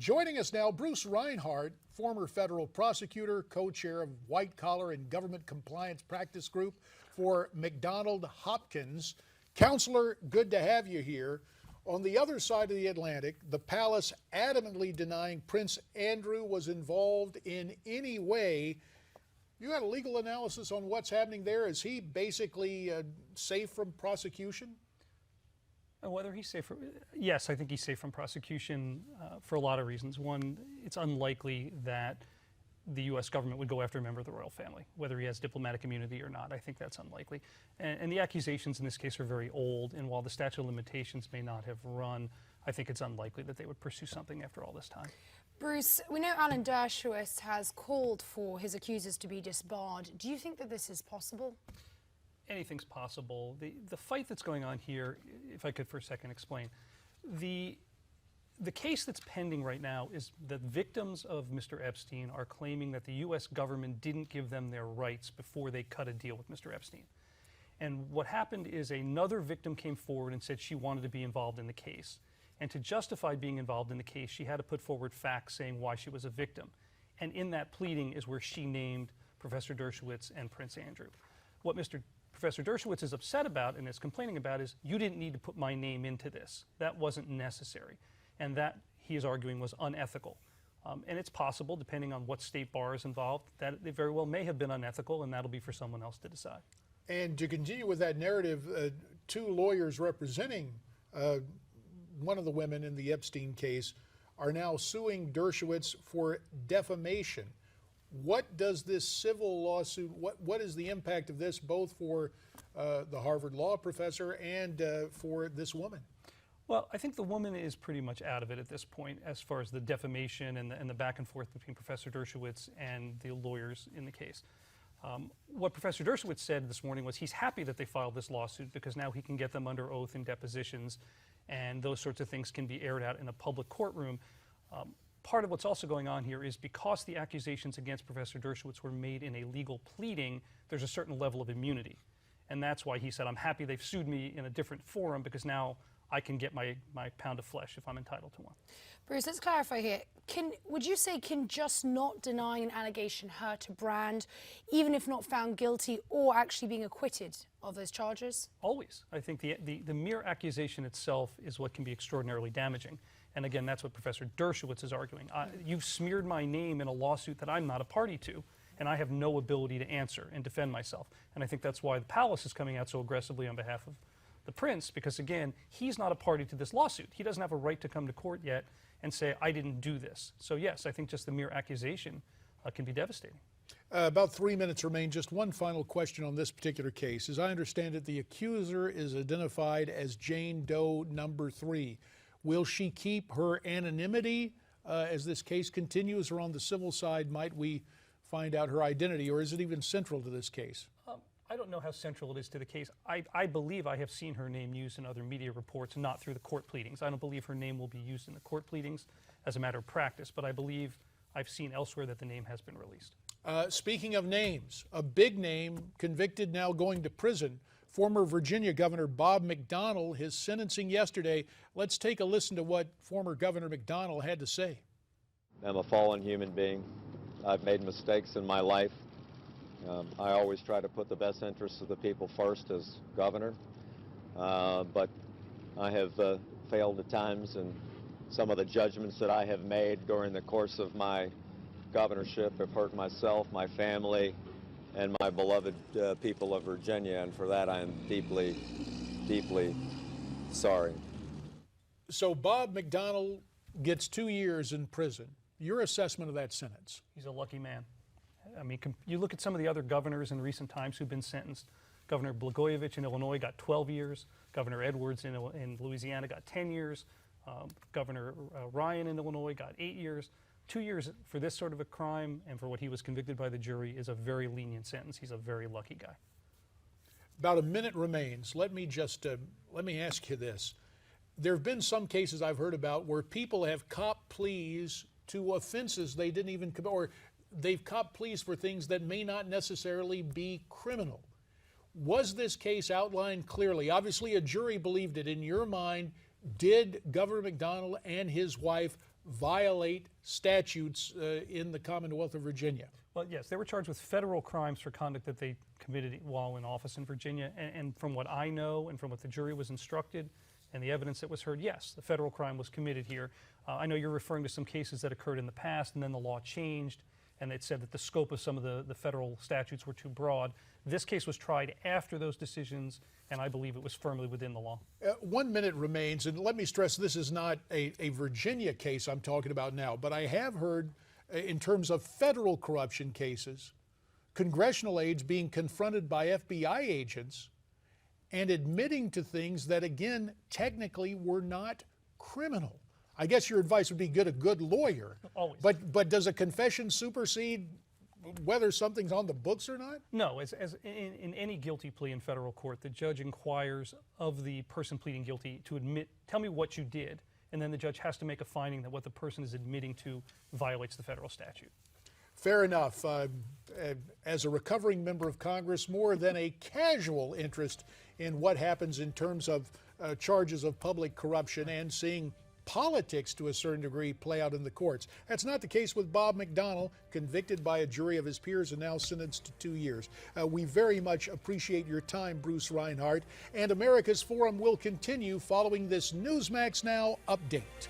Joining us now, Bruce Reinhart, former federal prosecutor, co-chair of White Collar and Government Compliance Practice Group for McDonald Hopkins. Counselor, good to have you here. On the other side of the Atlantic, the palace adamantly denying Prince Andrew was involved in any way. You had a legal analysis on what's happening there. Is he basically safe from prosecution? Whether he's safe from, yes, I think he's safe from prosecution for a lot of reasons. One, it's unlikely that the U.S. government would go after a member of the royal family, whether he has diplomatic immunity or not. I think that's unlikely. And the accusations in this case are very old, and while the statute of limitations may not have run, I think it's unlikely that they would pursue something after all this time. Bruce, we know Alan Dershowitz has called for his accusers to be disbarred. Do you think that this is possible? Anything's possible. The fight that's going on here, if I could for a second explain, the case that's pending right now is that victims of Mr. Epstein are claiming that the U.S. government didn't give them their rights before they cut a deal with Mr. Epstein. And what happened is another victim came forward and said she wanted to be involved in the case. And to justify being involved in the case, she had to put forward facts saying why she was a victim. And in that pleading is where she named Professor Dershowitz and Prince Andrew. What Professor Dershowitz is upset about and is complaining about is, you didn't need to put my name into this. That wasn't necessary. And that, he is arguing, was unethical. And it's possible, depending on what state bar is involved, that it very well may have been unethical, and that'll be for someone else to decide. And to continue with that narrative, two lawyers representing one of the women in the Epstein case are now suing Dershowitz for defamation. What does this civil lawsuit, what is the impact of this both for the Harvard law professor and for this woman? Well, I think the woman is pretty much out of it at this point as far as the defamation and the back and forth between Professor Dershowitz and the lawyers in the case. What Professor Dershowitz said this morning was he's happy that they filed this lawsuit because now he can get them under oath in depositions, and those sorts of things can be aired out in a public courtroom. Part of what's also going on here is because the accusations against Professor Dershowitz were made in a legal pleading, there's a certain level of immunity. And that's why he said, I'm happy they've sued me in a different forum because now I can get my pound of flesh if I'm entitled to one. Bruce, let's clarify here. Would you say can just not denying an allegation hurt a brand, even if not found guilty or actually being acquitted of those charges? Always. I think the mere accusation itself is what can be extraordinarily damaging. And again, that's what Professor Dershowitz is arguing. You've smeared my name in a lawsuit that I'm not a party to, and I have no ability to answer and defend myself. And I think that's why the palace is coming out so aggressively on behalf of the prince, because again, he's not a party to this lawsuit. He doesn't have a right to come to court yet and say, I didn't do this. So yes, I think just the mere accusation can be devastating. About 3 minutes remain. Just one final question on this particular case. As I understand it, the accuser is identified as Jane Doe number 3. Will she keep her anonymity as this case continues, or on the civil side might we find out her identity, or is it even central to this case? I don't know how central it is to the case. I believe I have seen her name used in other media reports, not through the court pleadings. I don't believe her name will be used in the court pleadings as a matter of practice, but I believe I've seen elsewhere that the name has been released. Speaking of names, a big name convicted, now going to prison, former Virginia Governor Bob McDonnell, his sentencing yesterday. Let's take a listen to what former Governor McDonnell had to say. I'm a fallen human being. I've made mistakes in my life. I always try to put the best interests of the people first as governor, but I have failed at times, and some of the judgments that I have made during the course of my governorship have hurt myself, my family, and my beloved people of Virginia, and for that I am deeply, deeply sorry. So Bob McDonnell gets 2 years in prison. Your assessment of that sentence? He's a lucky man. I mean, you look at some of the other governors in recent times who've been sentenced. Governor Blagojevich in Illinois got 12 years. Governor Edwards in Louisiana got 10 years. Governor Ryan in Illinois got 8 years. 2 years for this sort of a crime and for what he was convicted by the jury is a very lenient sentence. He's a very lucky guy. About a minute remains. Let me just let me ask you this. There have been some cases I've heard about where people have copped pleas to offenses they didn't even commit, or they've copped pleas for things that may not necessarily be criminal. Was this case outlined clearly? Obviously, a jury believed it. In your mind, did Governor McDonnell and his wife violate statutes in the Commonwealth of Virginia? Well, yes, they were charged with federal crimes for conduct that they committed while in office in Virginia. And from what I know and from what the jury was instructed and the evidence that was heard, yes, the federal crime was committed here. I know you're referring to some cases that occurred in the past and then the law changed and it said that the scope of some of the federal statutes were too broad. This case was tried after those decisions, and I believe it was firmly within the law. 1 minute remains, and let me stress this is not a Virginia case I'm talking about now, but I have heard, in terms of federal corruption cases, congressional aides being confronted by FBI agents and admitting to things that, again, technically were not criminal. I guess your advice would be get a good lawyer. Always. But does a confession supersede whether something's on the books or not? No, as in any guilty plea in federal court, the judge inquires of the person pleading guilty to admit, tell me what you did, and then the judge has to make a finding that what the person is admitting to violates the federal statute. Fair enough. As a recovering member of Congress, more than a casual interest in what happens in terms of charges of public corruption and seeing politics to a certain degree play out in the courts. That's not the case with Bob McDonnell, convicted by a jury of his peers and now sentenced to 2 years. We very much appreciate your time, Bruce Reinhart, and America's Forum will continue following this Newsmax Now update.